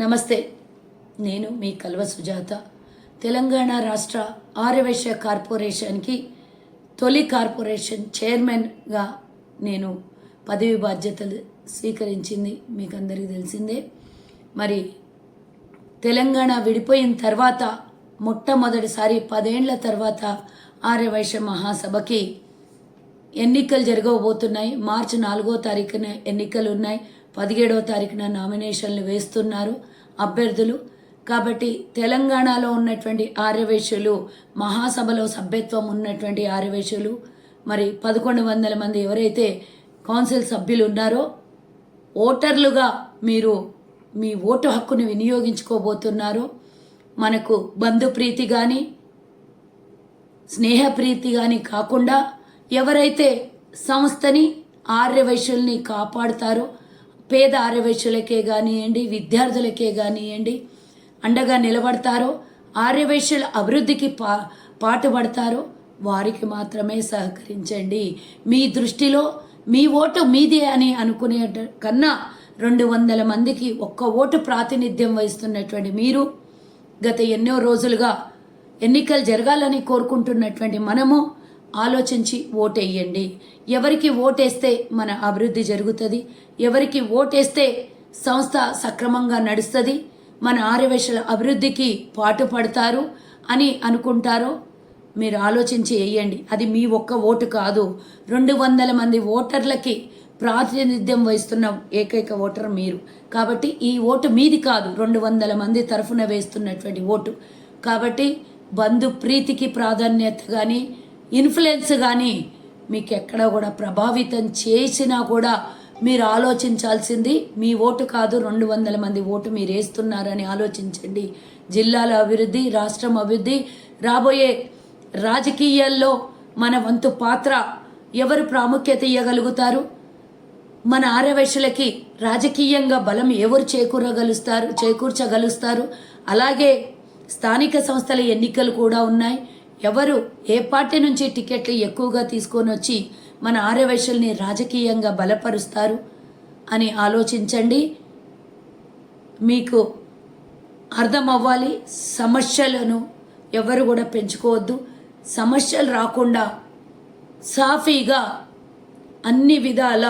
నమస్తే. నేను మీ కల్వ సుజాత. తెలంగాణ రాష్ట్ర ఆర్యవైశ్య కార్పొరేషన్కి తొలి కార్పొరేషన్ చైర్మన్గా నేను పదవి బాధ్యతలు స్వీకరించింది మీకు అందరికీ తెలిసిందే. మరి తెలంగాణ విడిపోయిన తర్వాత మొట్టమొదటిసారి 10 ఏళ్ల తర్వాత ఆర్యవైశ్య మహాసభకి ఎన్నికలు జరగబోతున్నాయి. మార్చి 4వ తారీఖున ఎన్నికలు ఉన్నాయి. 17వ తారీఖున నామినేషన్లు వేస్తున్నారు అభ్యర్థులు. కాబట్టి తెలంగాణలో ఉన్నటువంటి ఆర్యవైశ్యులు, మహాసభలో సభ్యత్వం ఉన్నటువంటి ఆర్యవైశ్యులు, మరి 1100 మంది ఎవరైతే కౌన్సిల్ సభ్యులు ఉన్నారో ఓటర్లుగా మీరు మీ ఓటు హక్కును వినియోగించుకోబోతున్నారో, మనకు బంధుప్రీతి కానీ స్నేహప్రీతి కానీ కాకుండా ఎవరైతే సంస్థని ఆర్యవైశ్యుల్ని కాపాడుతారో, పేద ఆర్యవైశ్యులకే కానివ్వండి, విద్యార్థులకే కానివ్వండి అండగా నిలబడతారో, ఆర్యవైశ్యుల అభివృద్ధికి పాటుపడతారో వారికి మాత్రమే సహకరించండి. మీ దృష్టిలో మీ ఓటు మీదే అని అనుకునే కన్నా 200 మందికి ఒక్క ఓటు ప్రాతినిధ్యం వహిస్తున్నటువంటి మీరు, గత ఎన్నో రోజులుగా ఎన్నికలు జరగాలని కోరుకుంటున్నటువంటి మనము ఆలోచించి ఓటేయండి. ఎవరికి ఓటేస్తే మన అభివృద్ధి జరుగుతుంది, ఎవరికి ఓటేస్తే సంస్థ సక్రమంగా నడుస్తుంది, మన ఆర్యవైశ్యుల అభివృద్ధికి పాటుపడతారు అని అనుకుంటారో మీరు ఆలోచించి వేయండి. అది మీ ఒక్క ఓటు కాదు, 200 మంది ఓటర్లకి ప్రాతినిధ్యం వహిస్తున్న ఏకైక ఓటర్ మీరు. కాబట్టి ఈ ఓటు మీది కాదు, 200 మంది తరఫున వేస్తున్నటువంటి ఓటు. కాబట్టి బంధు ప్రీతికి ప్రాధాన్యత కానీ ఇన్ఫ్లుయెన్స్ కానీ మీకు ఎక్కడ కూడా ప్రభావితం చేసినా కూడా మీరు ఆలోచించాల్సింది మీ ఓటు కాదు, 200 మంది ఓటు మీరు వేస్తున్నారని ఆలోచించండి. జిల్లాల అభివృద్ధి, రాష్ట్రం అభివృద్ధి, రాబోయే రాజకీయాల్లో మన వంతు పాత్ర ఎవరు ప్రాముఖ్యత ఇవ్వగలుగుతారు, మన ఆర్యవైశ్యులకి రాజకీయంగా బలం ఎవరు చేకూర్చగలుస్తారు. అలాగే స్థానిక సంస్థల ఎన్నికలు కూడా ఉన్నాయి. ఎవరు ఏ పార్టీ నుంచి టికెట్లు ఎక్కువగా తీసుకొని వచ్చి మన ఆర్యవైశ్యుల్ని రాజకీయంగా బలపరుస్తారు అని ఆలోచించండి. మీకు అర్థం అవ్వాలి. సమస్యలను ఎవరు కూడా పెంచుకోవద్దు. సమస్యలు రాకుండా సాఫీగా అన్ని విధాల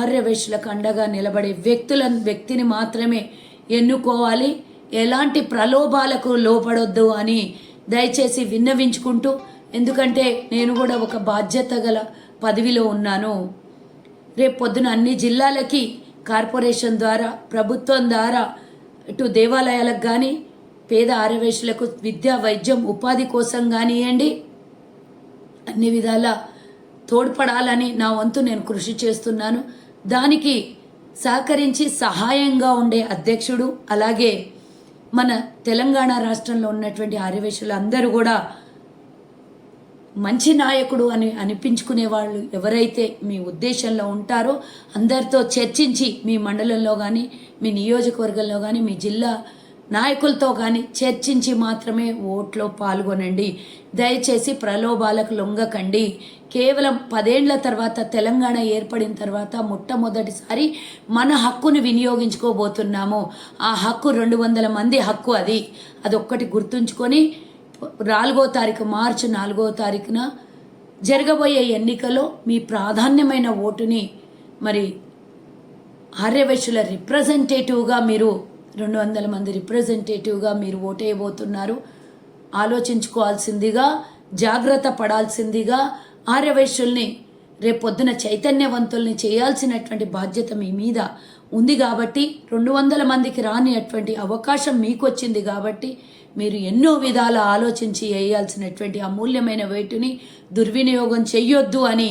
ఆర్యవైశ్యులకు అండగా నిలబడే వ్యక్తిని మాత్రమే ఎన్నుకోవాలి. ఎలాంటి ప్రలోభాలకు లోపడొద్దు అని దయచేసి విన్నవించుకుంటూ, ఎందుకంటే నేను కూడా ఒక బాధ్యత గల పదవిలో ఉన్నాను. రేపు పొద్దున అన్ని జిల్లాలకి కార్పొరేషన్ ద్వారా, ప్రభుత్వం ద్వారా, ఇటు దేవాలయాలకు కానీ, పేద ఆర్యవైశ్యులకు విద్యా, వైద్యం, ఉపాధి కోసం కానివ్వండి, అన్ని విధాల తోడ్పడాలని నా వంతు నేను కృషి చేస్తున్నాను. దానికి సహకరించి సహాయంగా ఉండే అధ్యక్షుడు, అలాగే మన తెలంగాణ రాష్ట్రంలో ఉన్నటువంటి ఆర్యవైశ్యులు అందరూ కూడా మంచి నాయకుడు అని అనిపించుకునే వాళ్ళు ఎవరైతే మీ ఉద్దేశంలో ఉంటారో అందరితో చర్చించి, మీ మండలంలో కానీ, మీ నియోజకవర్గంలో కానీ, మీ జిల్లా నాయకులతో కానీ చర్చించి మాత్రమే ఓట్లో పాల్గొనండి. దయచేసి ప్రలోభాలకు లొంగకండి. కేవలం 10 ఏళ్ల తర్వాత తెలంగాణ ఏర్పడిన తర్వాత మొట్టమొదటిసారి మన హక్కును వినియోగించుకోబోతున్నాము. ఆ హక్కు 200 మంది హక్కు. అదొక్కటి గుర్తుంచుకొని మార్చి 4వ తారీఖున జరగబోయే ఎన్నికలో మీ ప్రాధాన్యమైన ఓటుని మరి ఆర్యవైశ్యుల రిప్రజెంటేటివ్గా మీరు 200 మంది రిప్రజెంటేటివ్గా మీరు ఓటేయబోతున్నారు. ఆలోచించుకోవాల్సిందిగా, జాగ్రత్త పడాల్సిందిగా, ఆర్యవైశ్యుల్ని రేపొద్దున చైతన్యవంతుల్ని చేయాల్సినటువంటి బాధ్యత మీ మీద ఉంది. కాబట్టి 200 మందికి రాని అటువంటి అవకాశం మీకు వచ్చింది. కాబట్టి మీరు ఎన్నో విధాల ఆలోచించి వేయాల్సినటువంటి అమూల్యమైన వేటుని దుర్వినియోగం చెయ్యొద్దు అని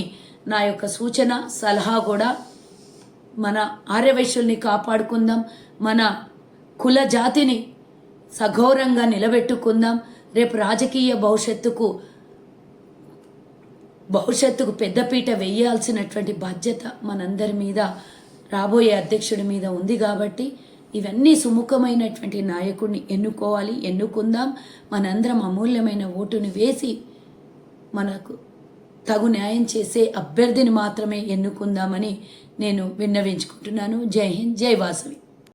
నా యొక్క సూచన, సలహా కూడా. మన ఆర్యవైశ్యుల్ని కాపాడుకుందాం, మన కుల జాతిని సగౌరవంగా నిలబెట్టుకుందాం. రేపు రాజకీయ భవిష్యత్తుకు పెద్దపీట వేయాల్సినటువంటి బాధ్యత మనందరి మీద, రాబోయే అధ్యక్షుడి మీద ఉంది. కాబట్టి ఇవన్నీ సుముఖమైనటువంటి నాయకుడిని ఎన్నుకుందాం. మనందరం అమూల్యమైన ఓటుని వేసి మనకు తగు న్యాయం చేసే అభ్యర్థిని మాత్రమే ఎన్నుకుందామని నేను విన్నవించుకుంటున్నాను. జై హింద్, జై వాసవి.